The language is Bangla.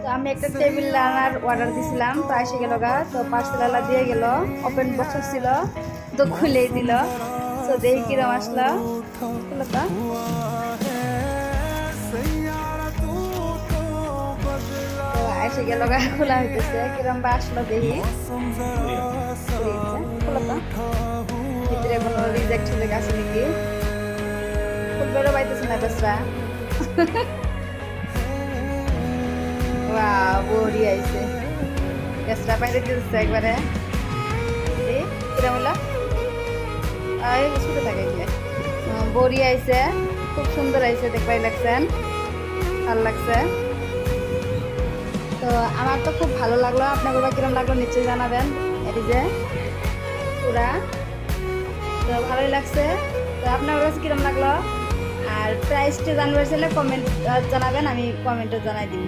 তো আমি একটা টেবিল রানার অর্ডার দিছিলাম, তো এসে গেল গা। তো পার্সেলওয়ালা দিয়ে গেল, ওপেন বক্স ছিল তো খুলেই দিল। তো দেখি কিরম আসলো, খুলো তো। তো এসে গেল গা, খোলা হইতেছে, কিরম বা আসলো দেখি। খুলো তো, ভিতরে কোনো রিজেক্ট হয়ে গেছে নাকি, খুলবেরও পাইতেছে না বেসরা। বড়ি আইছে, বেসরা বাইরে দিতেছে একবারে। কিরম হলো, ছুটে থাকে এগুলো। বড়ি আইছে, খুব সুন্দর আইছে, দেখবাই লাগছেন, ভালো লাগছে। তো আমার তো খুব ভালো লাগলো, আপনাদের কিরম লাগলো নিশ্চয়ই জানাবেন। এটি যে পুরা, তো ভালোই লাগছে। তো আপনার কাছে কিরম লাগলো, আর প্রাইসটা জানবার চাইলে কমেন্ট জানাবেন, আমি কমেন্টে জানাই দিই।